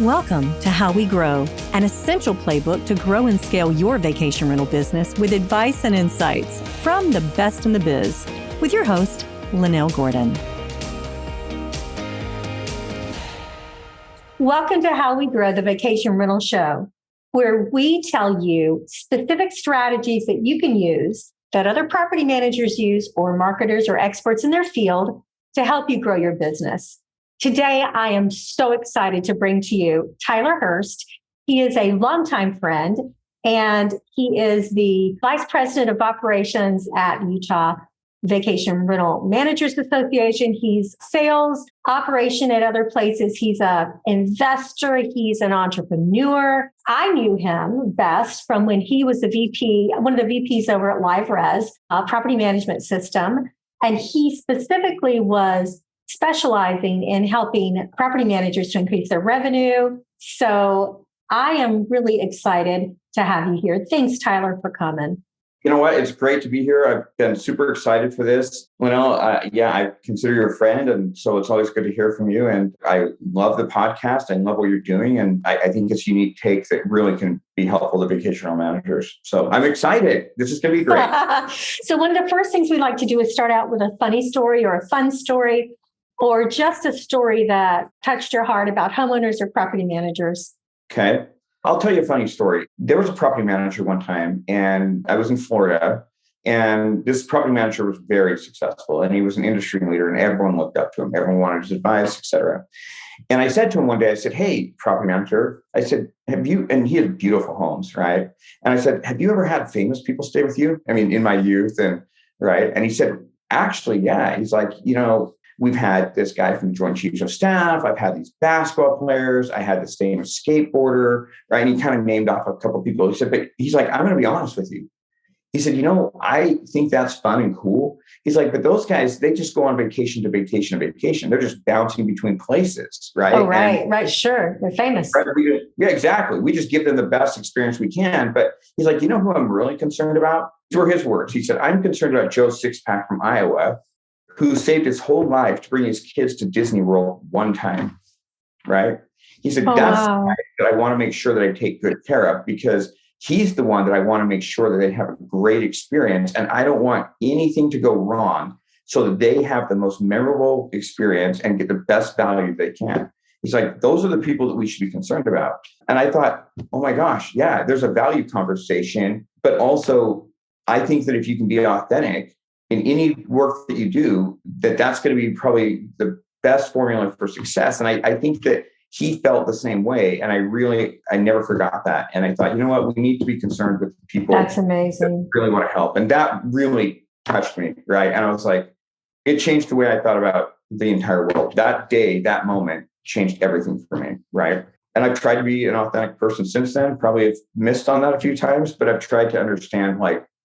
Welcome to How We Grow, an essential playbook to grow and scale your vacation rental business with advice and insights from the best in the biz, with your host, Lynell Gordon. Welcome to How We Grow, the vacation rental show, where we tell you specific strategies that you can use that other property managers use or marketers or experts in their field to help you grow your business. Today, I am so excited to bring to you Tyler Hurst. He is a longtime friend, and he is the Vice President of Operations at Utah Vacation Rental Managers Association. He's sales, operation at other places. He's an investor. He's an entrepreneur. I knew him best from when he was the VP, one of the VPs over at LiveRes, a property management system. And he specifically was specializing in helping property managers to increase their revenue. So I am really excited to have you here. Thanks, Tyler, for coming. You know what? It's great to be here. I've been super excited for this. Lynell, I consider you a friend, and so it's always good to hear from you. And I love the podcast. I love what you're doing. And I think it's a unique take that really can be helpful to vacation rental managers. So I'm excited. This is going to be great. So one of the first things we like to do is start out with a funny story or a fun story, or just a story that touched your heart about homeowners or property managers. Okay. I'll tell you a funny story. There was a property manager one time, and I was in Florida, and this property manager was very successful, and he was an industry leader, and everyone looked up to him. Everyone wanted his advice, et cetera. And I said to him one day, I said, "Hey, property manager," I said, "have you," and he had beautiful homes, right? And I said, "Have you ever had famous people stay with you?" I mean, in my youth, and right. And he said, "Actually, yeah." He's like, we've had this guy from the Joint Chiefs of Staff. I've had these basketball players. I had this famous skateboarder, right? And he kind of named off a couple of people. He said, but he's like, "I'm going to be honest with you." He said, "I think that's fun and cool." He's like, "But those guys, they just go on vacation to vacation to vacation. They're just bouncing betwing places, right?" Oh, right, right. Sure. They're famous. Right, yeah, exactly. We just give them the best experience we can. But he's like, who I'm really concerned about? These were his words. He said, "I'm concerned about Joe Sixpack from Iowa, who saved his whole life to bring his kids to Disney World one time," right? He said, "That's the guy that I want to make sure that I take good care of, because he's the one that I want to make sure that they have a great experience. And I don't want anything to go wrong, so that they have the most memorable experience and get the best value they can." He's like, "Those are the people that we should be concerned about." And I thought, oh my gosh, yeah, there's a value conversation. But also, I think that if you can be authentic in any work that you do, that's going to be probably the best formula for success. And I think that he felt the same way. And I never forgot that. And I thought, we need to be concerned with people. That's amazing. That really want to help. And that really touched me, right? And I was like, it changed the way I thought about the entire world. That day, that moment changed everything for me, right? And I've tried to be an authentic person since then. Probably have missed on that a few times, but I've tried to understand,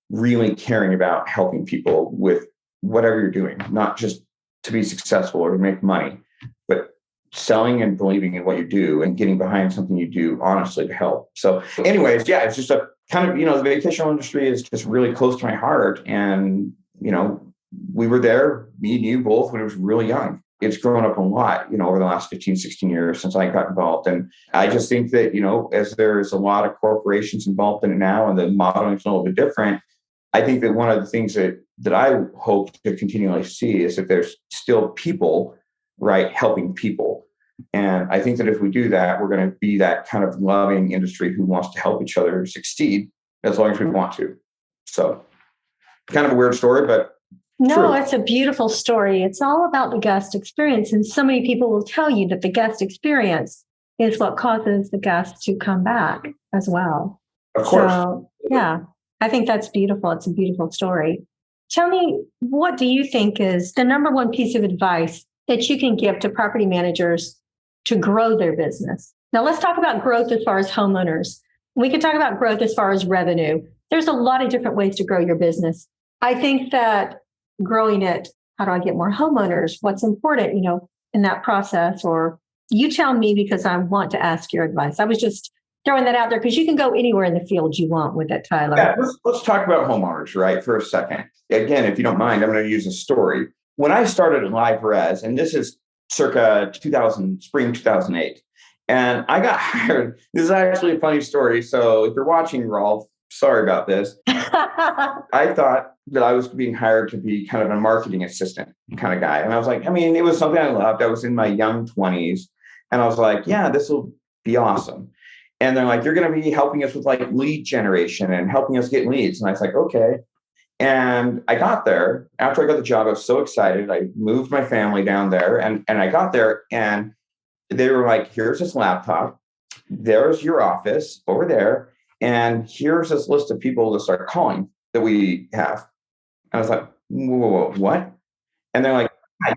really caring about helping people with whatever you're doing, not just to be successful or to make money, but selling and believing in what you do and getting behind something you do honestly to help. So anyways, yeah, it's just a kind of, the vacation industry is just really close to my heart. And, we were there, me and you both, when I was really young. It's grown up a lot, over the last 15, 16 years since I got involved. And I just think that, as there's a lot of corporations involved in it now and the modeling is a little bit different, I think that one of the things that I hope to continually see is that there's still people, right, helping people. And I think that if we do that, we're going to be that kind of loving industry who wants to help each other succeed as long as we want to. So kind of a weird story, but no, true. It's a beautiful story. It's all about the guest experience. And so many people will tell you that the guest experience is what causes the guests to come back as well. Of course. So, yeah. I think that's beautiful. It's a beautiful story. Tell me, what do you think is the number one piece of advice that you can give to property managers to grow their business? Now, let's talk about growth as far as homeowners. We can talk about growth as far as revenue. There's a lot of different ways to grow your business. I think that growing it, how do I get more homeowners? What's important, in that process? Or you tell me, because I want to ask your advice. I was just throwing that out there because you can go anywhere in the field you want with it, Tyler. Yeah, let's talk about homeowners, right, for a second. Again, if you don't mind, I'm going to use a story. When I started at LiveRes, and this is circa spring 2008, And I got hired. This is actually a funny story. So if you're watching, Rolf, sorry about this. I thought that I was being hired to be kind of a marketing assistant kind of guy. And I was like, I mean, it was something I loved. I was in my young 20s. And I was like, yeah, this will be awesome. And they're like, you're going to be helping us with like lead generation and helping us get leads. And I was like, okay. And I got there. After I got the job, I was so excited. I moved my family down there and I got there and they were like, here's this laptop. There's your office over there. And here's this list of people to start calling that we have. And I was like, whoa, what? And they're like,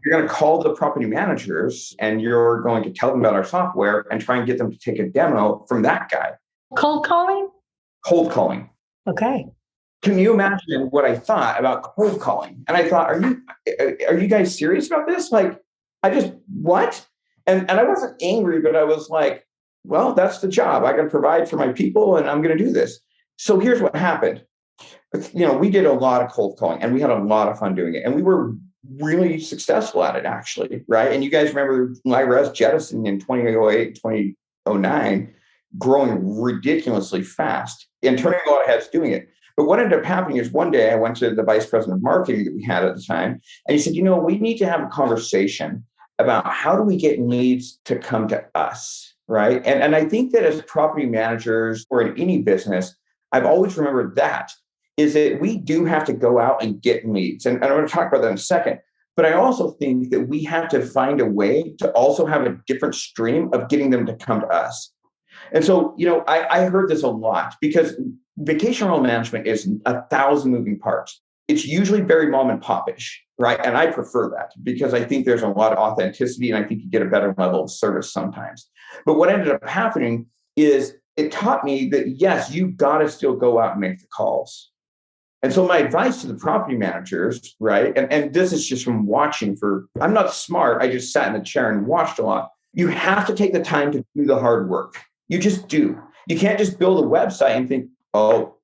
you're going to call the property managers and you're going to tell them about our software and try and get them to take a demo from that guy. Cold calling? Cold calling. Okay. Can you imagine what I thought about cold calling? And I thought, are you guys serious about this? Like, what? And I wasn't angry, but I was like, well, that's the job. I got to provide for my people and I'm going to do this. So here's what happened. We did a lot of cold calling and we had a lot of fun doing it. And we were really successful at it, actually, right? And you guys remember Lyra's jettisoning in 2008, 2009, growing ridiculously fast and turning a lot of heads doing it. But what ended up happening is one day I went to the vice president of marketing that we had at the time, and he said, we need to have a conversation about how do we get leads to come to us, right? And I think that as property managers or in any business, I've always remembered that is that we do have to go out and get leads. And I'm going to talk about that in a second. But I also think that we have to find a way to also have a different stream of getting them to come to us. And so, I heard this a lot because vacation rental management is 1,000 moving parts. It's usually very mom and pop-ish, right? And I prefer that because I think there's a lot of authenticity and I think you get a better level of service sometimes. But what ended up happening is it taught me that, yes, you got to still go out and make the calls. And so my advice to the property managers, right? And this is just from watching I'm not smart. I just sat in the chair and watched a lot. You have to take the time to do the hard work. You just do. You can't just build a website and think, oh,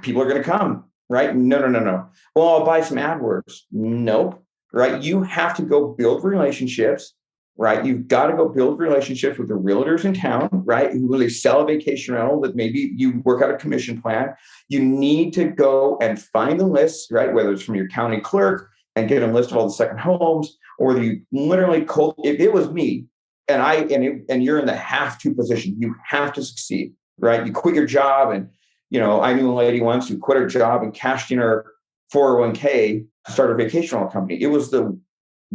people are going to come, right? No. Well, I'll buy some AdWords. Nope, right? You have to go build relationships, right? You've got to go build relationships with the realtors in town, right? Who really sell a vacation rental that maybe you work out a commission plan. You need to go and find the lists, right? Whether it's from your county clerk and get a list of all the second homes, or you literally if it was me and you're in the have to position, you have to succeed, right? You quit your job. And, I knew a lady once who quit her job and cashed in her 401k to start a vacation rental company. It was the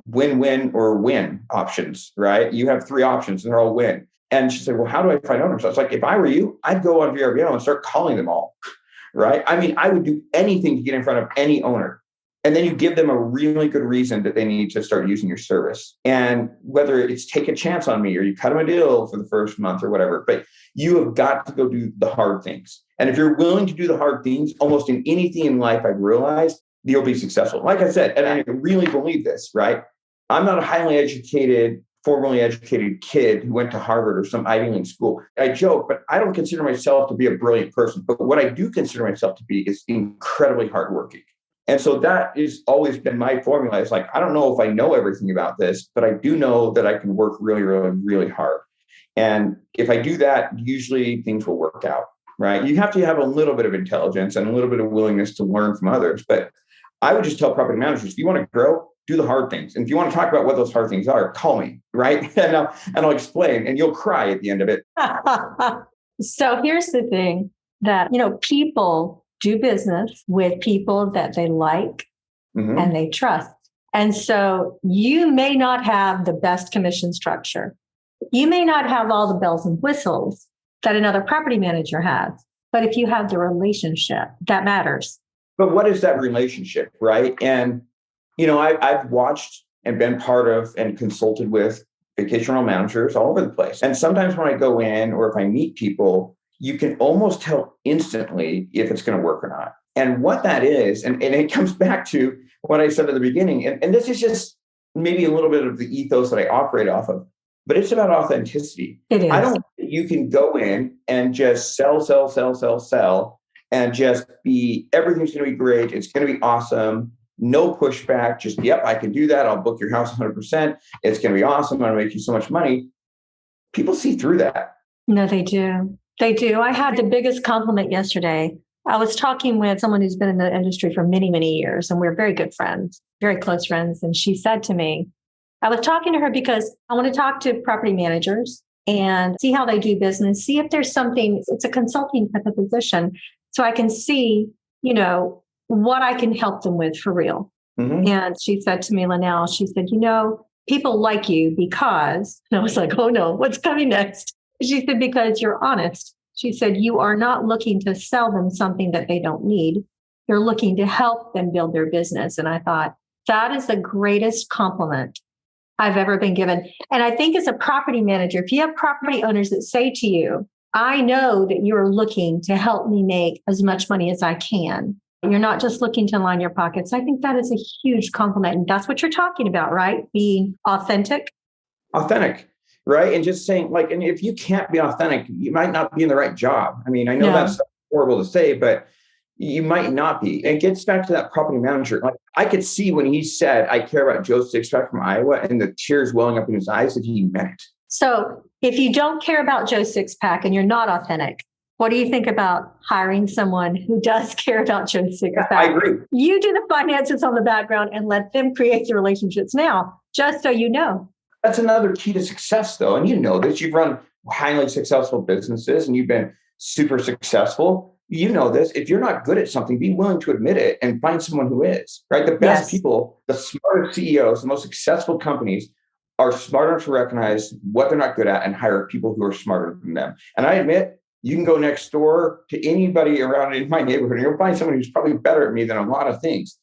win-win or win options, right? You have 3 options and they're all win. And she said, well, how do I find owners? I was like, if I were you, I'd go on VRBO and start calling them all, right? I mean, I would do anything to get in front of any owner. And then you give them a really good reason that they need to start using your service. And whether it's take a chance on me or you cut them a deal for the first month or whatever, but you have got to go do the hard things. And if you're willing to do the hard things, almost in anything in life, I've realized you'll be successful. Like I said, and I really believe this, right? I'm not a highly educated, formally educated kid who went to Harvard or some Ivy League school. I joke, but I don't consider myself to be a brilliant person. But what I do consider myself to be is incredibly hardworking. And so that has always been my formula. It's like, I don't know if I know everything about this, but I do know that I can work really, really, really hard. And if I do that, usually things will work out, right? You have to have a little bit of intelligence and a little bit of willingness to learn from others. But I would just tell property managers, if you want to grow, do the hard things. And if you want to talk about what those hard things are, call me, right? And I'll explain, and you'll cry at the end of it. So here's the thing that, people do business with people that they like and they trust. And so you may not have the best commission structure. You may not have all the bells and whistles that another property manager has. But if you have the relationship, that matters. But what is that relationship, right? And, I've watched and been part of and consulted with vacation rental managers all over the place. And sometimes when I go in or if I meet people, you can almost tell instantly if it's going to work or not. And what that is, and it comes back to what I said at the beginning, and this is just maybe a little bit of the ethos that I operate off of, but it's about authenticity. It is. I don't think you can go in and just sell, and just be, everything's going to be great. It's going to be awesome. No pushback. Just, yep, I can do that. I'll book your house 100%. It's going to be awesome. I'm going to make you so much money. people see through that. No, they do. They do. I had the biggest compliment yesterday. I was talking with someone who's been in the industry for many, many years, and we're very good friends, very close friends. And she said to me, I was talking to her because I want to talk to property managers and see how they do business, see if there's something, it's a consulting type of position, so I can see, what I can help them with for real. Mm-hmm. And she said to me, Lynell, she said, people like you because, and I was like, oh no, what's coming next? She said, because you're honest. She said, you are not looking to sell them something that they don't need. You're looking to help them build their business. And I thought, that is the greatest compliment I've ever been given. And I think as a property manager, if you have property owners that say to you, I know that you're looking to help me make as much money as I can. You're not just looking to line your pockets. I think that is a huge compliment. And that's what you're talking about, right? Being authentic. Authentic, right? And just saying, and if you can't be authentic, you might not be in the right job. I mean, I know that's horrible to say, but you might not be. And it gets back to that property manager. I could see when he said, I care about Joe Sixpack from Iowa, and the tears welling up in his eyes, that he meant it. So if you don't care about Joe Sixpack and you're not authentic, what do you think about hiring someone who does care about Joe Sixpack? I agree. You do the finances on the background and let them create the relationships now, just so you know. That's another key to success, though. And you know this. You've run highly successful businesses and you've been super successful. You know this. If you're not good at something, be willing to admit it and find someone who is, right? The best people, the smartest CEOs, the most successful companies are smart enough to recognize what they're not good at and hire people who are smarter than them. And I admit, you can go next door to anybody around in my neighborhood and you'll find someone who's probably better at me than a lot of things.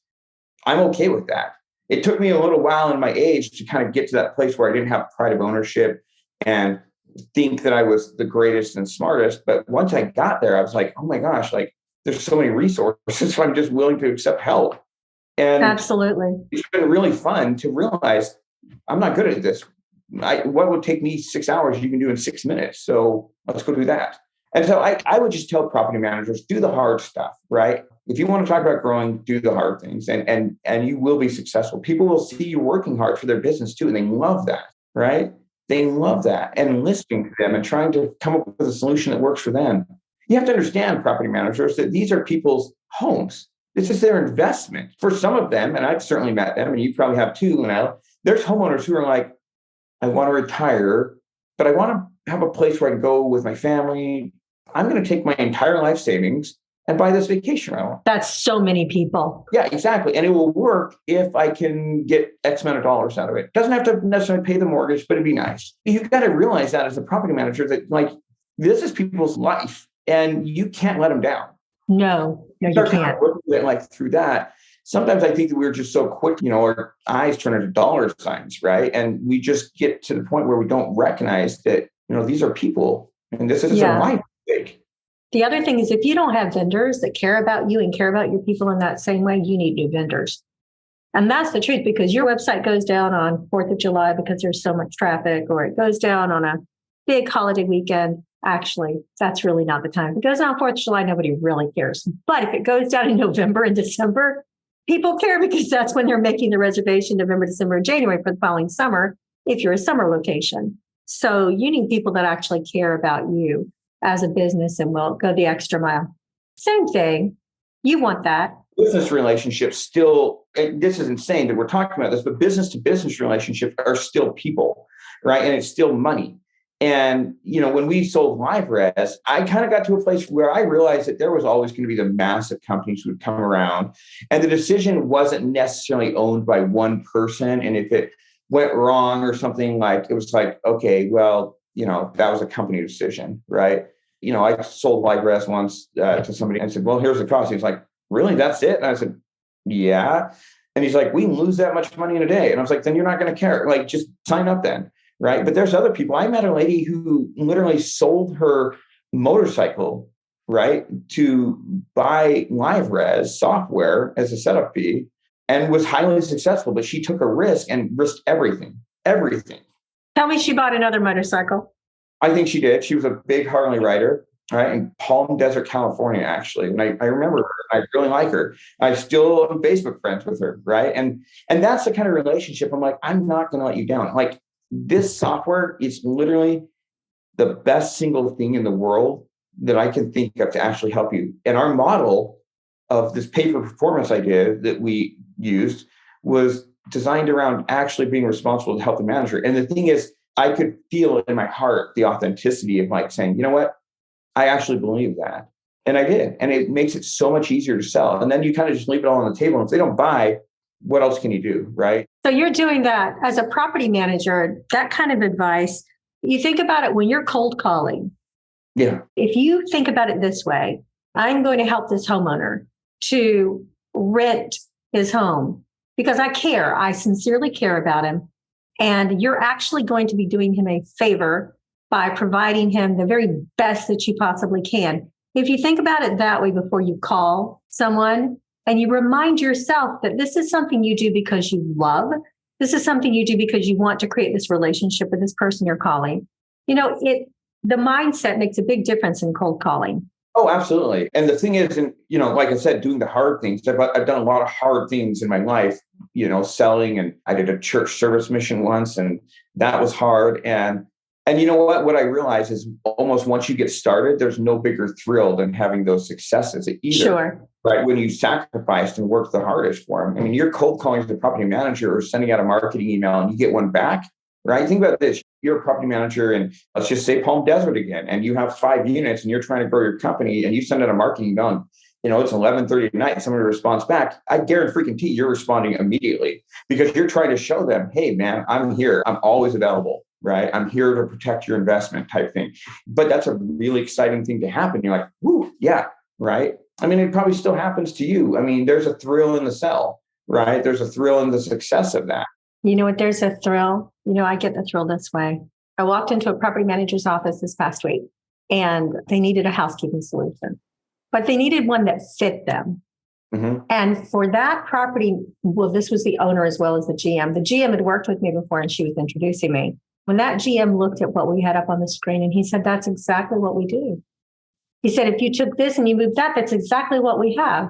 I'm okay with that. It took me a little while in my age to kind of get to that place where I didn't have pride of ownership and think that I was the greatest and smartest. But once I got there, I was like, oh my gosh, there's so many resources. So I'm just willing to accept help. And absolutely, it's been really fun to realize I'm not good at this. What would take me 6 hours, you can do in 6 minutes. So let's go do that. And so I would just tell property managers, do the hard stuff, right? If you want to talk about growing, do the hard things and you will be successful. People will see you working hard for their business too. And they love that, right? They love that. And listening to them and trying to come up with a solution that works for them. You have to understand, property managers, that these are people's homes. This is their investment. For some of them, and I've certainly met them, and you probably have too, Lynell, there's homeowners who are like, I want to retire, but I want to have a place where I can go with my family. I'm going to take my entire life savings and buy this vacation rental. That's so many people. Yeah, exactly. And it will work if I can get X amount of dollars out of it. Doesn't have to necessarily pay the mortgage, but it'd be nice. You've got to realize that as a property manager that this is people's life and you can't let them down. No, you can't. Through that. Sometimes I think that we're just so quick, our eyes turn into dollar signs, right? And we just get to the point where we don't recognize that, these are people and this is a life. The other thing is if you don't have vendors that care about you and care about your people in that same way, you need new vendors. And that's the truth, because your website goes down on 4th of July because there's so much traffic, or it goes down on a big holiday weekend. Actually, that's really not the time. If it goes down on 4th of July, nobody really cares. But if it goes down in November and December, people care because that's when they're making the reservation, November, December, January for the following summer, if you're a summer location. So you need people that actually care about you as a business and will go the extra mile. Same thing. You want that. Business relationships still, this is insane that we're talking about this, but business to business relationships are still people, right? And it's still money. And, when we sold LiveRes, I kind of got to a place where I realized that there was always going to be the massive companies who would come around. And the decision wasn't necessarily owned by one person. And if it went wrong or something, it was okay, well, that was a company decision, right? I sold LiveRes once to somebody and said, well, here's the cost. He was like, really, that's it? And I said, yeah. And he's like, we lose that much money in a day. And I was like, then you're not going to care. Just sign up then. Right. But there's other people. I met a lady who literally sold her motorcycle, right, to buy LiveRes software as a setup fee and was highly successful. But she took a risk and risked everything. Tell me she bought another motorcycle. I think she did. She was a big Harley rider, right, in Palm Desert, California, actually. And I remember her. I really like her. I still am Facebook friends with her, right? And that's the kind of relationship I'm like, I'm not going to let you down. This software is literally the best single thing in the world that I can think of to actually help you. And our model of this pay for performance idea that we used was designed around actually being responsible to help the manager. And the thing is, I could feel in my heart the authenticity of like saying, you know what? I actually believe that. And I did. And it makes it so much easier to sell. And then you kind of just leave it all on the table. And if they don't buy, what else can you do? Right. So you're doing that as a property manager, that kind of advice. You think about it when you're cold calling. Yeah. If you think about it this way, I'm going to help this homeowner to rent his home because I care. I sincerely care about him. And you're actually going to be doing him a favor by providing him the very best that you possibly can. If you think about it that way before you call someone and you remind yourself that this is something you do because you love, this is something you do because you want to create this relationship with this person you're calling. The mindset makes a big difference in cold calling. Oh, absolutely. And the thing is, and like I said, doing the hard things. I've done a lot of hard things in my life, selling, and I did a church service mission once, and that was hard. And you know what? What I realized is almost once you get started, there's no bigger thrill than having those successes either. Sure. Right. When you sacrificed and worked the hardest for them. I mean, you're cold calling as a property manager or sending out a marketing email and you get one back. Right. Think about this. You're a property manager in, let's just say, Palm Desert again, and you have 5 units and you're trying to grow your company and you send out a marketing email and, it's 11:30 at night and someone responds back. I guarantee you're responding immediately because you're trying to show them, hey, man, I'm here. I'm always available. Right. I'm here to protect your investment type thing. But that's a really exciting thing to happen. You're like, whoo, yeah. Right. I mean, it probably still happens to you. I mean, there's a thrill in the sell. Right. There's a thrill in the success of that. You know what? There's a thrill. I get the thrill this way. I walked into a property manager's office this past week and they needed a housekeeping solution, but they needed one that fit them. Mm-hmm. And for that property, well, this was the owner as well as the GM. The GM had worked with me before and she was introducing me. When that GM looked at what we had up on the screen and he said, that's exactly what we do. He said, if you took this and you moved that, that's exactly what we have.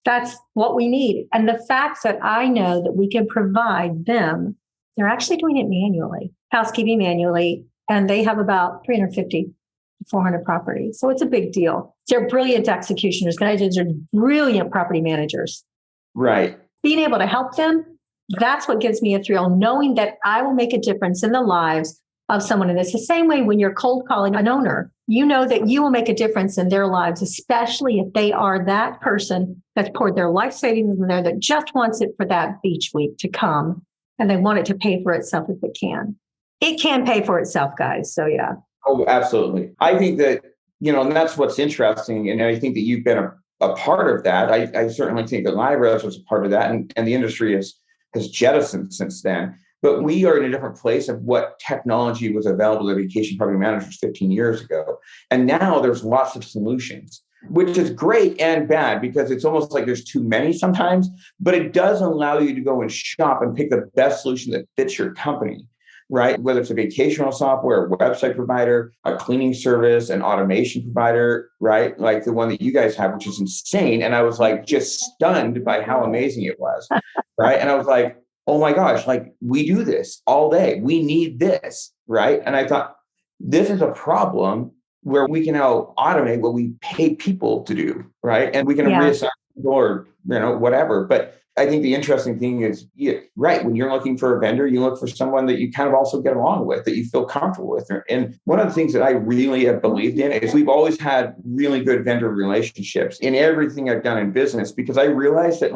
That's what we need. And the fact that I know that we can provide them, they're actually doing it manually, housekeeping manually, and they have about 350 to 400 properties. So it's a big deal. They're brilliant executioners. Guys are brilliant property managers. Right. Being able to help them, that's what gives me a thrill, knowing that I will make a difference in the lives of someone. And it's the same way when you're cold calling an owner, you know that you will make a difference in their lives, especially if they are that person that's poured their life savings in there that just wants it for that beach week to come. And they want it to pay for itself if it can. It can pay for itself, guys. So, yeah. Oh, absolutely. I think that, and that's what's interesting. And I think that you've been a part of that. I certainly think that LiveRes was a part of that. And the industry has jettisoned since then. But we are in a different place of what technology was available to vacation property managers 15 years ago. And now there's lots of solutions, which is great and bad because it's almost like there's too many sometimes, but it does allow you to go and shop and pick the best solution that fits your company, right? Whether it's a vacation rental software, a website provider, a cleaning service, an automation provider, right? Like the one that you guys have, which is insane. And I was like just stunned by how amazing it was, right? And I was like, oh my gosh, like we do this all day. We need this, right? And I thought, this is a problem where we can now automate what we pay people to do, right? And we can reassign people or, whatever. But I think the interesting thing is, right, when you're looking for a vendor, you look for someone that you kind of also get along with, that you feel comfortable with. And one of the things that I really have believed in is we've always had really good vendor relationships in everything I've done in business, because I realized that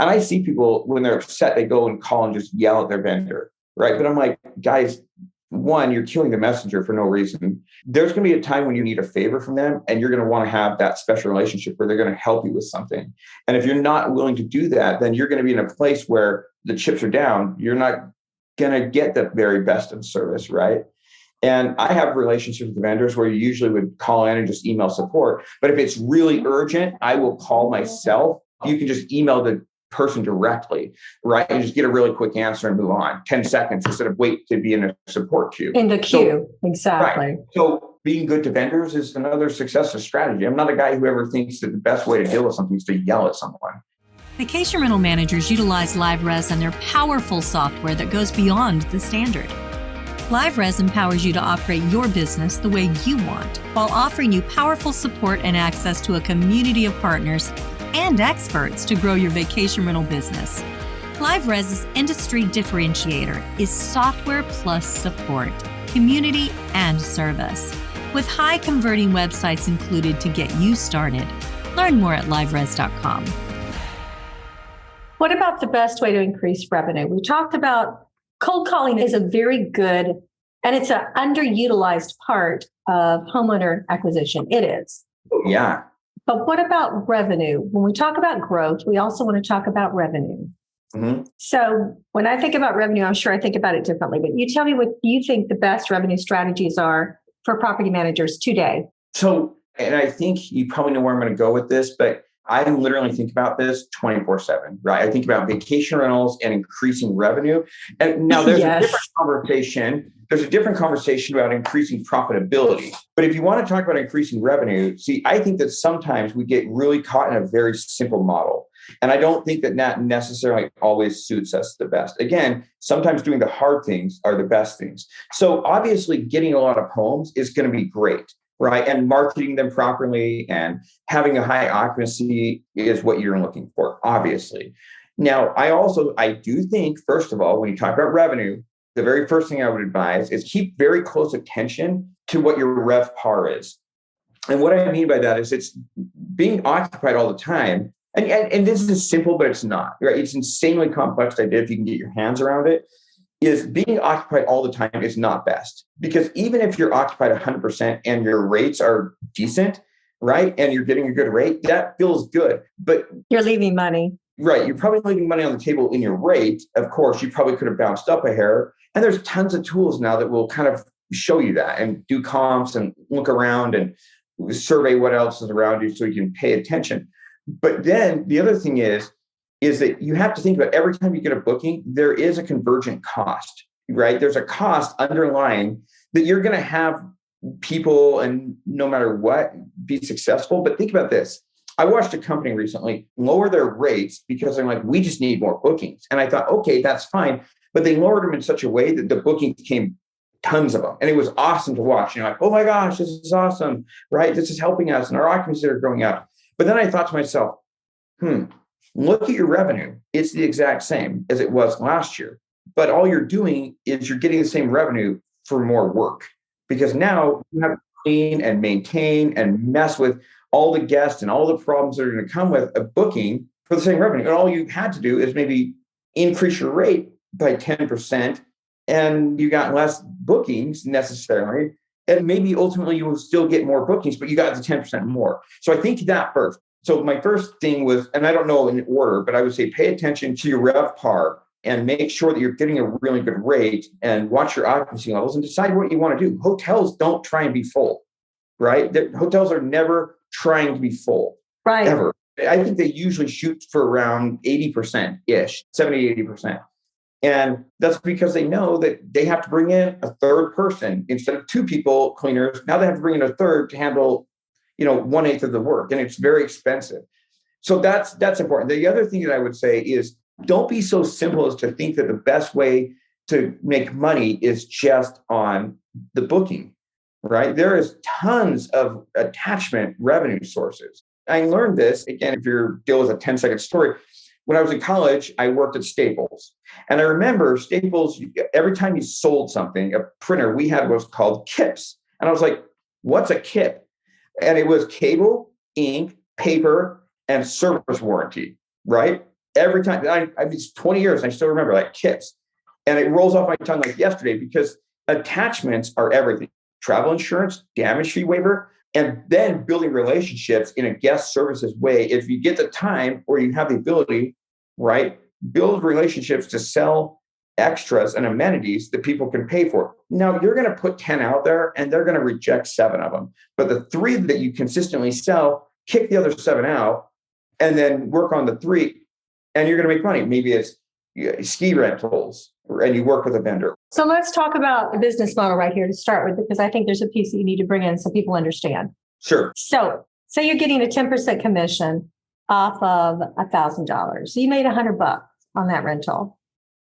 and I see people when they're upset, they go and call and just yell at their vendor, right? But I'm like, guys, one, you're killing the messenger for no reason. There's going to be a time when you need a favor from them and you're going to want to have that special relationship where they're going to help you with something. And if you're not willing to do that, then you're going to be in a place where the chips are down. You're not going to get the very best of service, right? And I have relationships with vendors where you usually would call in and just email support. But if it's really urgent, I will call myself. You can just email the person directly, right? And just get a really quick answer and move on. 10 seconds instead of wait to be in a support queue. In the queue, exactly. Right. So being good to vendors is another successful strategy. I'm not a guy who ever thinks that the best way to deal with something is to yell at someone. Vacation rental managers utilize LiveRes and their powerful software that goes beyond the standard. LiveRes empowers you to operate your business the way you want, while offering you powerful support and access to a community of partners and experts to grow your vacation rental business. LiveRes's industry differentiator is software plus support, community, and service, with high converting websites included to get you started. Learn more at liveres.com. What about the best way to increase revenue? We talked about cold calling is a very good, and it's an underutilized part of homeowner acquisition. It is. Yeah. But what about revenue? When we talk about growth, we also want to talk about revenue. Mm-hmm. So when I think about revenue, I'm sure I think about it differently, but you tell me what you think the best revenue strategies are for property managers today. So, and I think you probably know where I'm going to go with this, but I literally think about this 24/7, right? I think about vacation rentals and increasing revenue. And now there's Yes. a different conversation. There's a different conversation about increasing profitability. But if you want to talk about increasing revenue, see, I think that sometimes we get really caught in a very simple model. And I don't think that that necessarily always suits us the best. Again, sometimes doing the hard things are the best things. So obviously getting a lot of homes is going to be great, right? And marketing them properly and having a high occupancy is what you're looking for, obviously. Now, I do think, first of all, when you talk about revenue, the very first thing I would advise is keep very close attention to what your rev par is. And what I mean by that is it's being occupied all the time. And this is simple, but it's not, right? It's insanely complex idea if you can get your hands around it. Is being occupied all the time is not best, because even if you're occupied 100% and your rates are decent, right, and you're getting a good rate, that feels good. But You're leaving money. right, you're probably leaving money on the table in your rate. Of course, you probably could have bounced up a hair. And there's tons of tools now that will kind of show you that and do comps and look around and survey what else is around you so you can pay attention. But then the other thing is that you have to think about every time you get a booking, there is a convergent cost, right? There's a cost underlying that you're going to have people, and no matter what, be successful. But think about this. I watched a company recently lower their rates because they're like, we just need more bookings. And I thought, okay, that's fine. But they lowered them in such a way that the bookings came tons of them. And it was awesome to watch. Like, oh my gosh, this is awesome, right? This is helping us and our occupancy are growing up. But then I thought to myself, look at your revenue. It's the exact same as it was last year. But all you're doing is you're getting the same revenue for more work, because now you have to clean and maintain and mess with all the guests and all the problems that are going to come with a booking for the same revenue. And all you had to do is maybe increase your rate by 10%, and you got less bookings necessarily. And maybe ultimately you will still get more bookings, but you got the 10% more. So I think that first. So my first thing was, and I don't know in order, but I would say pay attention to your RevPAR and make sure that you're getting a really good rate, and watch your occupancy levels and decide what you want to do. Hotels don't try and be full, right? Hotels are never trying to be full, Right. ever. I think they usually shoot for around 80%-ish, 70, 80%. And that's because they know that they have to bring in a third person instead of two people, cleaners. Now they have to bring in a third to handle, 1/8 of the work, and it's very expensive. So that's important. The other thing that I would say is don't be so simple as to think that the best way to make money is just on the booking, right? There is tons of attachment revenue sources. I learned this, again, if your deal is a 10-second story. When I was in college, I worked at Staples. And I remember Staples, every time you sold something, a printer, we had what's called KIPs. And I was like, what's a KIP? And it was cable, ink, paper, and service warranty, right? Every time, it's 20 years, and I still remember like KIPs. And it rolls off my tongue like yesterday, because attachments are everything. Travel insurance, damage fee waiver, and then building relationships in a guest services way. If you get the time or you have the ability, right, build relationships to sell extras and amenities that people can pay for. Now, you're going to put 10 out there and they're going to reject 7 of them. But the 3 that you consistently sell, kick the other 7 out and then work on the 3, and you're going to make money. Maybe it's ski rentals, and you work with a vendor. So let's talk about the business model right here to start with, because I think there's a piece that you need to bring in so people understand. Sure. So say you're getting a 10% commission off of $1,000. So you made $100 on that rental.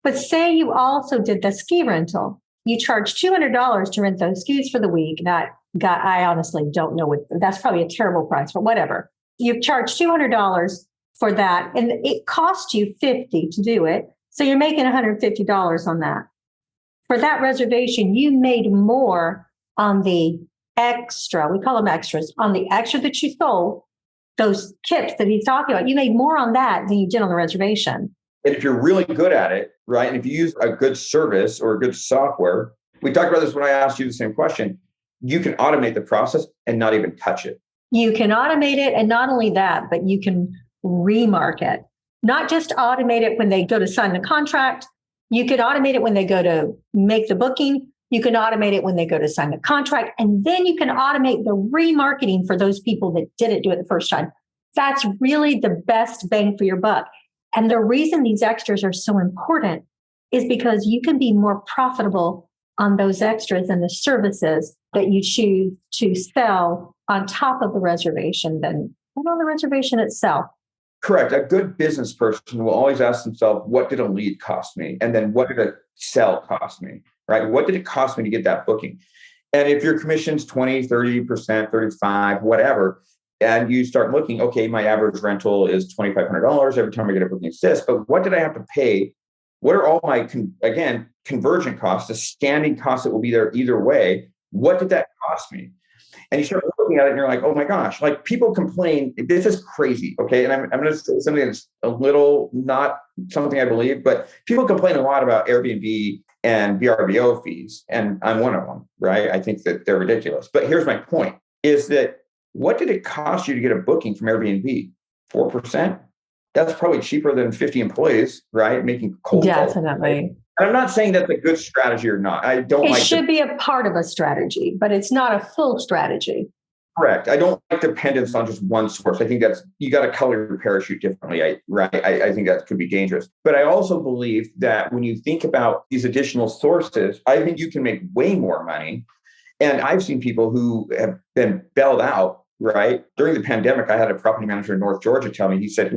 But say you also did the ski rental. you charge $200 to rent those skis for the week. I honestly don't know what, that's probably a terrible price, but whatever. You've charged $200 for that, and it cost you $50 to do it. So you're making $150 on that. For that reservation, you made more on the extra, we call them extras, on the extra that you sold, those tips that he's talking about, you made more on that than you did on the reservation. And if you're really good at it, right, and if you use a good service or a good software, we talked about this when I asked you the same question, you can automate the process and not even touch it. You can automate it. And not only that, but you can remarket, not just automate it when they go to sign the contract. You can automate it when they go to make the booking. You can automate it when they go to sign the contract. And then you can automate the remarketing for those people that didn't do it the first time. That's really the best bang for your buck. And the reason these extras are so important is because you can be more profitable on those extras and the services that you choose to sell on top of the reservation than on the reservation itself. Correct. A good business person will always ask themselves, what did a lead cost me? And then what did a sell cost me? Right? What did it cost me to get that booking? And if your commission's 20, 30%, 35, whatever, and you start looking, okay, my average rental is $2,500 every time I get a booking assist, but what did I have to pay? What are all my, conversion costs, the standing costs that will be there either way? What did that cost me? And you start looking at it and you're like, oh my gosh, like people complain, this is crazy. Okay. And I'm going to say something that's a little not something I believe, but people complain a lot about Airbnb and VRBO fees. And I'm one of them, right? I think that they're ridiculous. But here's my point is that what did it cost you to get a booking from Airbnb? 4%? That's probably cheaper than 50 employees, right? Making cold calls. Definitely. And I'm not saying that's a good strategy or not. I don't It like should be a part of a strategy, but it's not a full strategy. Correct. I don't like dependence on just one source. I think that's, you got to color your parachute differently. I think that could be dangerous. But I also believe that when you think about these additional sources, I think you can make way more money. And I've seen people who have been bailed out, right? During the pandemic, I had a property manager in North Georgia tell me, he said,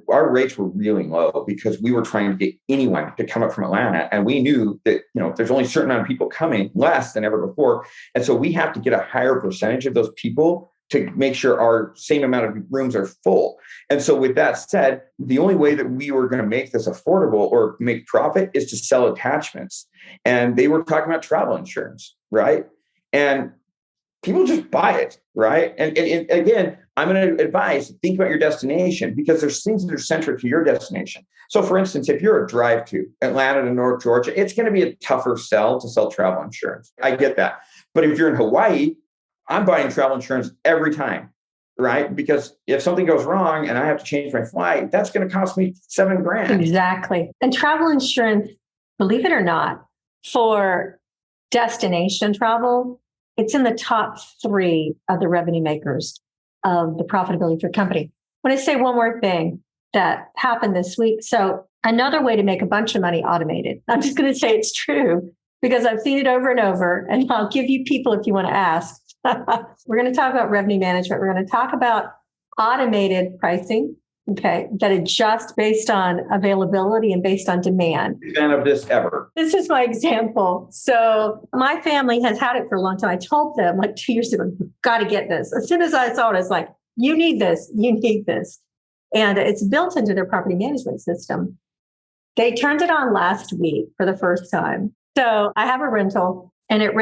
our rates were really low because we were trying to get anyone to come up from Atlanta. And we knew that, there's only a certain amount of people coming, less than ever before. And so we have to get a higher percentage of those people to make sure our same amount of rooms are full. And so with that said, the only way that we were going to make this affordable or make profit is to sell attachments. And they were talking about travel insurance, right? And people just buy it, right? And again, I'm going to advise, think about your destination because there's things that are centric to your destination. So for instance, if you're a drive to Atlanta to North Georgia, it's going to be a tougher sell to sell travel insurance. I get that. But if you're in Hawaii, I'm buying travel insurance every time, right? Because if something goes wrong and I have to change my flight, that's going to cost me $7,000. Exactly. And travel insurance, believe it or not, for destination travel, it's in the top 3 of the revenue makers of the profitability for company. I want to say one more thing that happened this week. So another way to make a bunch of money automated. I'm just going to say it's true because I've seen it over and over, and I'll give you people if you want to ask. We're going to talk about revenue management. We're going to talk about automated pricing, okay, that adjusts based on availability and based on demand. Fan of this ever. This is my example. So my family has had it for a long time. I told them like 2 years ago, you've got to get this. As soon as I saw it, it's like, you need this, you need this. And it's built into their property management system. They turned it on last week for the first time. So I have a rental and it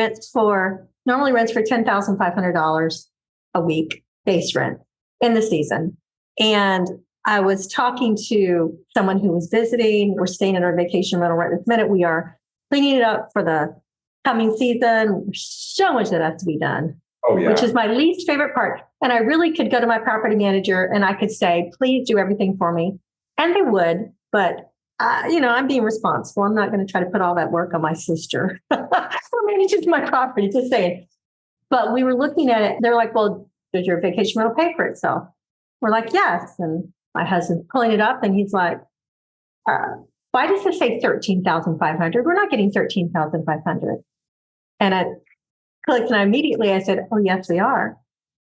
normally rents for $10,500 a week, base rent in the season. And I was talking to someone who was visiting. We're staying in our vacation rental right this minute. We are cleaning it up for the coming season. There's so much that has to be done, which is my least favorite part. And I really could go to my property manager and I could say, please do everything for me. And they would, but I'm being responsible. I'm not going to try to put all that work on my sister or maybe just my property, just saying. But we were looking at it. They're like, well, does your vacation rental pay for itself? We're like, yes. And my husband's pulling it up and he's like, why does it say $13,500? We're not getting $13,500. And I clicked and I said, oh, yes, we are.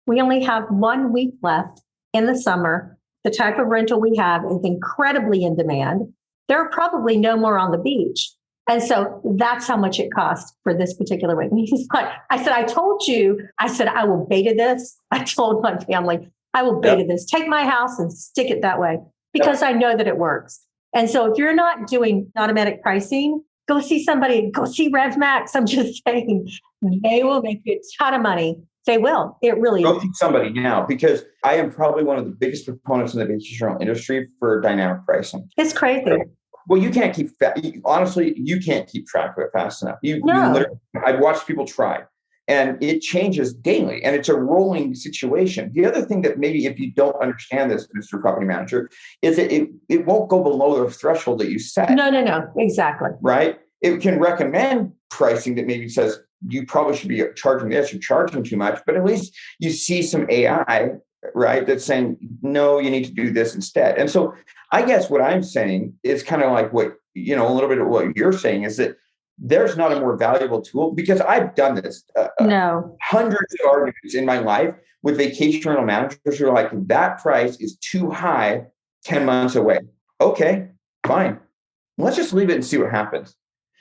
We only have 1 week left in the summer. The type of rental we have is incredibly in demand. There are probably no more on the beach. And so that's how much it cost for this particular week. And he's like, I said, I told you, I said, I will beta this. I told my family, I will beta this. Take my house and stick it that way because I know that it works. And so if you're not doing automatic pricing, go see somebody, go see RevMax. I'm just saying, they will make you a ton of money. They will. It really Go see somebody now, because I am probably one of the biggest proponents in the vacation rental industry for dynamic pricing. It's crazy. Well, you can't keep, honestly, you can't keep track of it fast enough. You literally, I've watched people try, and it changes daily, and it's a rolling situation. The other thing that maybe if you don't understand this, Mr. Property Manager, is that it won't go below the threshold that you set. No, exactly. Right? It can recommend pricing that maybe says, you probably should be charging this, you're charging too much, but at least you see some AI, right, that's saying, no, you need to do this instead. And so I guess what I'm saying is kind of like what, a little bit of what you're saying is that there's not a more valuable tool, because I've done this hundreds of arguments in my life with vacation rental managers who are like, that price is too high 10 months away. Okay, fine. Let's just leave it and see what happens.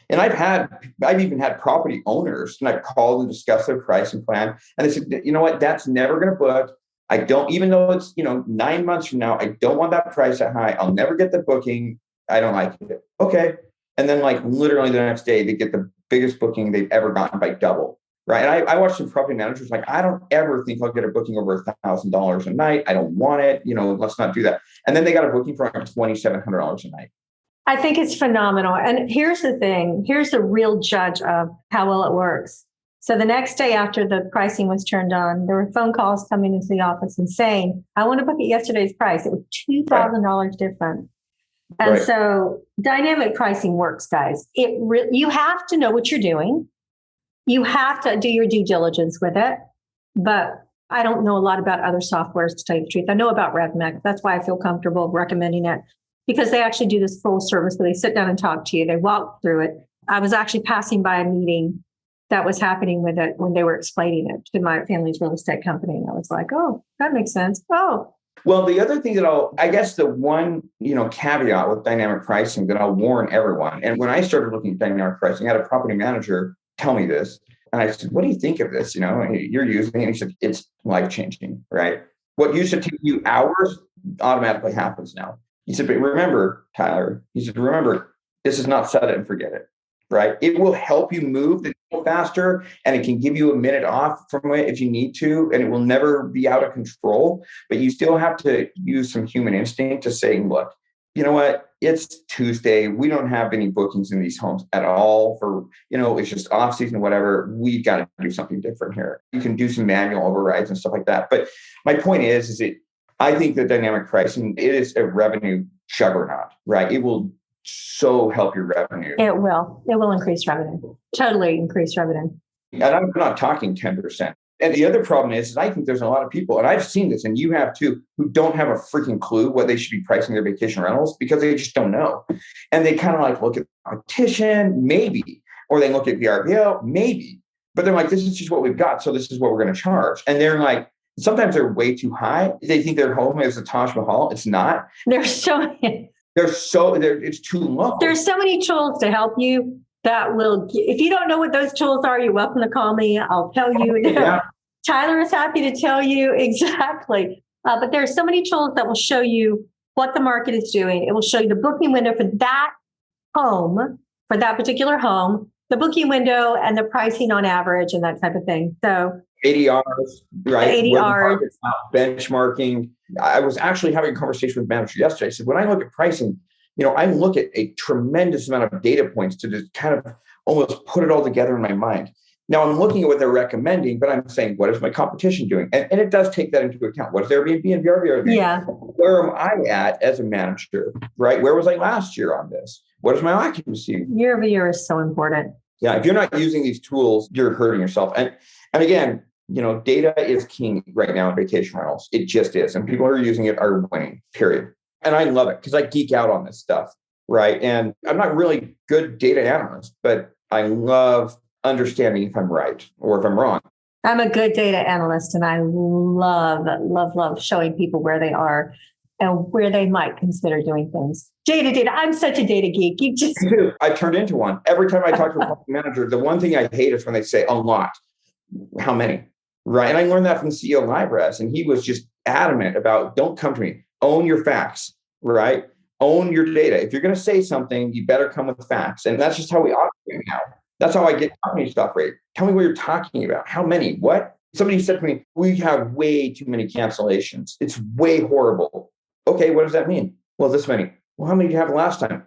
And I've even had property owners, and I've called and discussed their pricing plan. And they said, you know what, that's never going to book. I don't, even though it's, 9 months from now, I don't want that price that high. I'll never get the booking. I don't like it. Okay. And then like literally the next day, they get the biggest booking they've ever gotten by double. Right. And I watched some property managers like, I don't ever think I'll get a booking over $1,000 a night. I don't want it. Let's not do that. And then they got a booking for like $2,700 a night. I think it's phenomenal. And here's the thing. Here's the real judge of how well it works. So the next day after the pricing was turned on, there were phone calls coming into the office and saying, I want to book at yesterday's price. It was $2,000 different. And so dynamic pricing works, guys. You have to know what you're doing. You have to do your due diligence with it. But I don't know a lot about other softwares, to tell you the truth. I know about RevMax. That's why I feel comfortable recommending it, because they actually do this full service where they sit down and talk to you. They walk through it. I was actually passing by a meeting that was happening with it when they were explaining it to my family's real estate company. And I was like, oh, that makes sense. Oh. Well, the other thing that I guess the one, caveat with dynamic pricing that I'll warn everyone. And when I started looking at dynamic pricing, I had a property manager tell me this. And I said, what do you think of this? You're using it. And he said, it's life-changing, right? What used to take you hours automatically happens now. He said, but remember, Tyler, this is not set it and forget it, right? It will help you move the needle faster, and it can give you a minute off from it if you need to, and it will never be out of control. But you still have to use some human instinct to say, look, you know what? It's Tuesday. We don't have any bookings in these homes at all for, it's just off season, whatever. We've got to do something different here. You can do some manual overrides and stuff like that. But my point is I think that dynamic pricing, it is a revenue juggernaut, right? It will so help your revenue. It will. It will increase revenue. Totally increase revenue. And I'm not talking 10%. And the other problem is I think there's a lot of people, and I've seen this, and you have too, who don't have a freaking clue what they should be pricing their vacation rentals because they just don't know. And they kind of like look at competition, maybe, or they look at VRBO, maybe. But they're like, this is just what we've got, so this is what we're going to charge. And they're like, sometimes they're way too high. They think their home is a Taj Mahal. It's not. It's too low. There's so many tools to help you that will, if you don't know what those tools are, you're welcome to call me. I'll tell you. Yeah. Tyler is happy to tell you exactly. But there are so many tools that will show you what the market is doing. It will show you the booking window for that home, for that particular home, the booking window and the pricing on average and that type of thing. So ADRs, right? ADR. Benchmarking. I was actually having a conversation with the manager yesterday. I said, when I look at pricing, I look at a tremendous amount of data points to just kind of almost put it all together in my mind. Now I'm looking at what they're recommending, but I'm saying, what is my competition doing? And it does take that into account. What is Airbnb and VRBO doing? Yeah. Where am I at as a manager, right? Where was I last year on this? What is my occupancy? Year over year is so important. Yeah. If you're not using these tools, you're hurting yourself. And again, data is king right now in vacation rentals. It just is. And people who are using it are winning, period. And I love it because I geek out on this stuff, right? And I'm not really good data analyst, but I love understanding if I'm right or if I'm wrong. I'm a good data analyst, and I love showing people where they are. and where they might consider doing things. Data. I'm such a data geek. You just I turned into one. Every time I talk to a property manager, the one thing I hate is when they say a lot. How many? Right. And I learned that from CEO LiveRes, and he was just adamant about don't come to me. Own your facts, right? Own your data. If you're going to say something, you better come with facts. And that's just how we operate now. That's how I get company stock rate. Tell me what you're talking about. How many? What? Somebody said to me, we have way too many cancellations. It's way horrible. Okay, what does that mean? Well, this many. Well, how many did you have last time?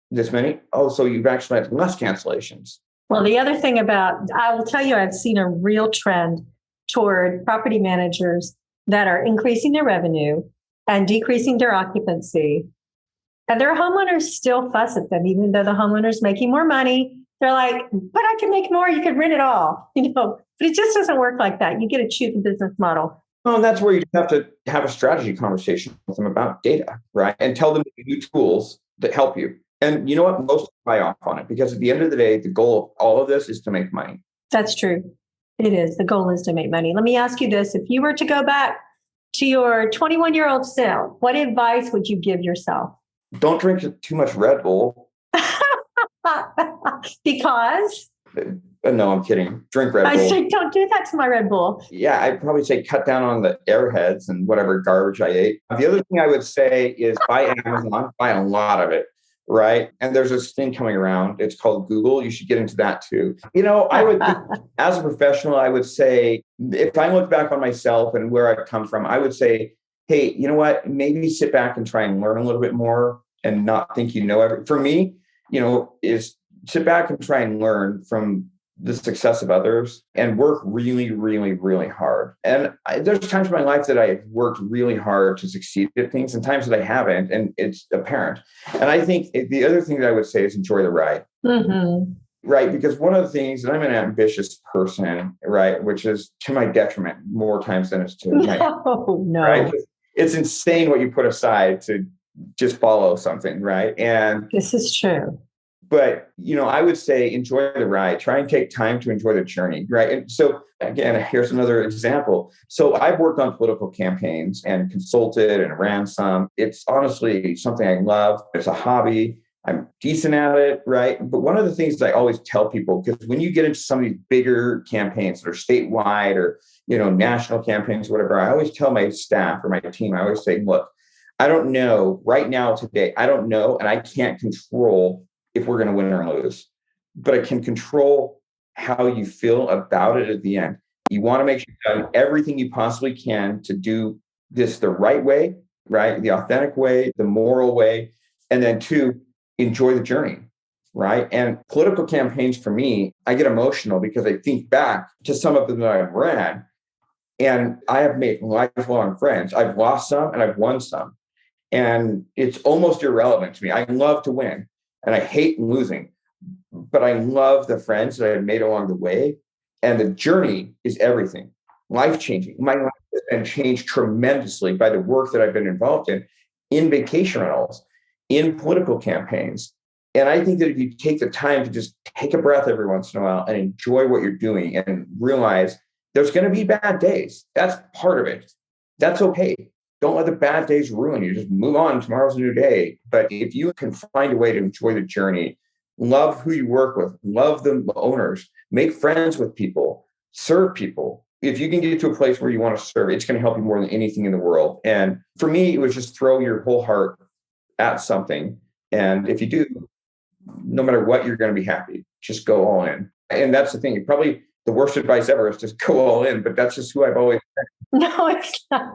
This many? Oh, so you've actually had less cancellations. Well, the other thing I will tell you, I've seen a real trend toward property managers that are increasing their revenue and decreasing their occupancy. And their homeowners still fuss at them, even though the homeowner's making more money. They're like, but I can make more. You could rent it all, but it just doesn't work like that. You get to choose a business model. Well, and that's where you have to have a strategy conversation with them about data, right? And tell them new tools that help you. And you know what? Most buy off on it because at the end of the day, the goal of all of this is to make money. That's true. It is. The goal is to make money. Let me ask you this. If you were to go back to your 21-year-old self, what advice would you give yourself? Don't drink too much Red Bull. Because? No, I'm kidding. Drink Red Bull. I say, don't do that to my Red Bull. Yeah, I'd probably say cut down on the Airheads and whatever garbage I ate. The other thing I would say is buy Amazon, buy a lot of it, right? And there's this thing coming around. It's called Google. You should get into that too. I would, as a professional, I would say, if I look back on myself and where I've come from, I would say, hey, you know what? Maybe sit back and try and learn a little bit more and not think you know everything. For me, is sit back and try and learn from the success of others and work really, really, really hard. And there's times in my life that I've worked really hard to succeed at things and times that I haven't, and it's apparent. And I think the other thing that I would say is enjoy the ride. Mm-hmm. Right. Because one of the things, and I'm an ambitious person, right, which is to my detriment more times than it's to my no. Right? It's insane what you put aside to just follow something, right? And this is true. But, I would say enjoy the ride. Try and take time to enjoy the journey, right? And so, again, here's another example. So I've worked on political campaigns and consulted and ran some. It's honestly something I love. It's a hobby. I'm decent at it, right? But one of the things that I always tell people, because when you get into some of these bigger campaigns that are statewide or, national campaigns, whatever, I always tell my staff or my team, I always say, look, I don't know right now, today, I don't know, and I can't control if we're going to win or lose, but I can control how you feel about it at the end. You want to make sure you've done everything you possibly can to do this the right way, right? The authentic way, the moral way. And then 2, enjoy the journey, right? And political campaigns for me, I get emotional because I think back to some of them that I've ran and I have made lifelong friends. I've lost some and I've won some. And it's almost irrelevant to me. I love to win. And I hate losing, but I love the friends that I've made along the way. And the journey is everything, life-changing. My life has been changed tremendously by the work that I've been involved in vacation rentals, in political campaigns. And I think that if you take the time to just take a breath every once in a while and enjoy what you're doing and realize there's going to be bad days. That's part of it. That's okay. Don't let the bad days ruin you. Just move on. Tomorrow's a new day. But if you can find a way to enjoy the journey, love who you work with, love the owners, make friends with people, serve people. If you can get to a place where you want to serve, it's going to help you more than anything in the world. And for me, it was just throw your whole heart at something. And if you do, no matter what, you're going to be happy. Just go all in. And that's the thing. Probably the worst advice ever is just go all in, but that's just who I've always been. No, it's not.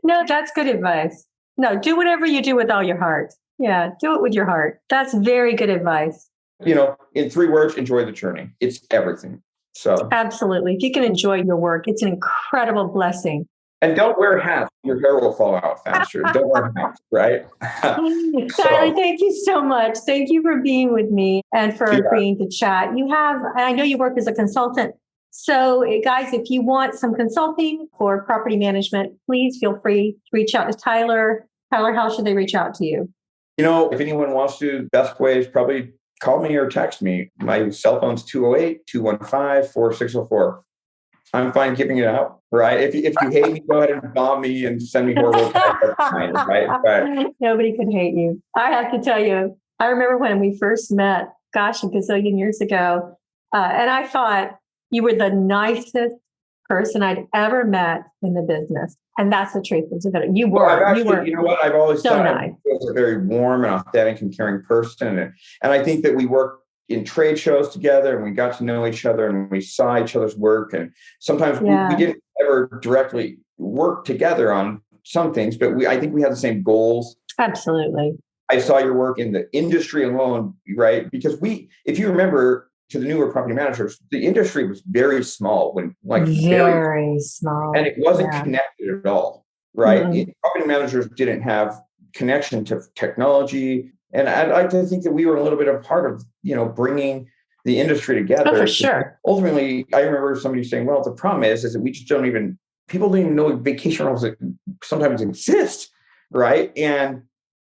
No, that's good advice. No, do whatever you do with all your heart. Yeah, do it with your heart. That's very good advice. In 3 words, enjoy the journey. It's everything. So absolutely. If you can enjoy your work, it's an incredible blessing. And don't wear hats. Your hair will fall out faster. Don't wear hats, right? Tyler, thank you so much. Thank you for being with me and for agreeing to chat. I know you work as a consultant. So guys, if you want some consulting for property management, please feel free to reach out to Tyler. Tyler, how should they reach out to you? If anyone wants to, the best way is probably call me or text me. My cell phone's 208-215-4604. I'm fine giving it out, right? If you hate me, go ahead and bomb me and send me horrible text, that's fine, right? But nobody can hate you. I have to tell you, I remember when we first met, gosh, a gazillion years ago, and I thought you were the nicest person I'd ever met in the business. And that's the truth. You were. I've actually, you were. You know what? I've always so thought nice. I was a very warm and authentic and caring person. And I think that we worked in trade shows together and we got to know each other and we saw each other's work. And sometimes we didn't ever directly work together on some things, but I think we had the same goals. Absolutely. I saw your work in the industry alone, right? Because if you remember, to the newer property managers, the industry was very small very small, and it wasn't connected at all, right? Mm-hmm. Property managers didn't have connection to technology, and I'd like to think that we were a little bit a part of, bringing the industry together. Oh, for sure. Ultimately, I remember somebody saying, "Well, the problem is that we just people don't even know vacation rentals sometimes exist, right?" And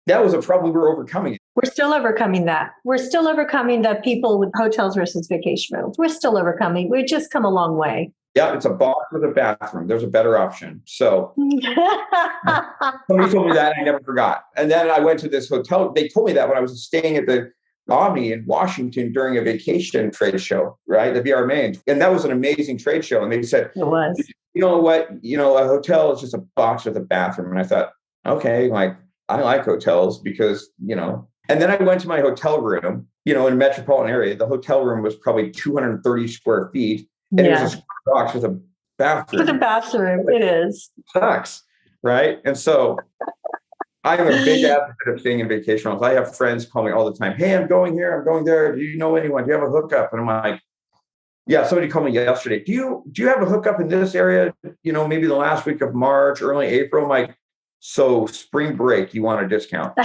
that was a problem we were overcoming. We're still overcoming that. We're still overcoming the people with hotels versus vacation rentals. We're still overcoming. We've just come a long way. Yeah, it's a box with a bathroom. There's a better option. So somebody told me that and I never forgot. And then I went to this hotel. They told me that when I was staying at the Omni in Washington during a vacation trade show, right? The VRMA. And that was an amazing trade show. And they said, it was. You know what? A hotel is just a box with a bathroom. And I thought, okay, I like hotels because, and then I went to my hotel room, in a metropolitan area. The hotel room was probably 230 square feet. And it was a square box with a bathroom. With a bathroom, it is. Sucks, right? And so I'm a big advocate of staying in vacation rentals. I have friends call me all the time. Hey, I'm going here. I'm going there. Do you know anyone? Do you have a hookup? And I'm like, yeah, somebody called me yesterday. Do you have a hookup in this area? Maybe the last week of March, early April. I'm like, so spring break, you want a discount?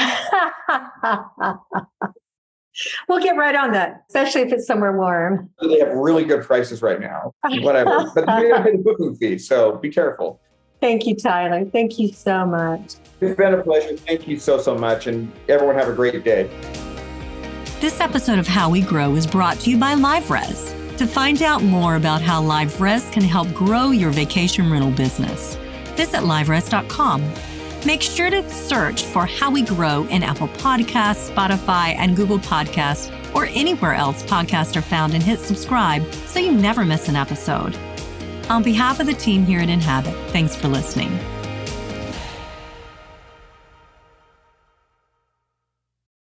We'll get right on that, especially if it's somewhere warm. So they have really good prices right now, whatever. But you have to pay the booking fee, so be careful. Thank you, Tyler. Thank you so much. It's been a pleasure. Thank you so much. And everyone have a great day. This episode of How We Grow is brought to you by LiveRes. To find out more about how LiveRes can help grow your vacation rental business, visit liveres.com. Make sure to search for How We Grow in Apple Podcasts, Spotify, and Google Podcasts, or anywhere else podcasts are found, and hit subscribe so you never miss an episode. On behalf of the team here at Inhabit, thanks for listening.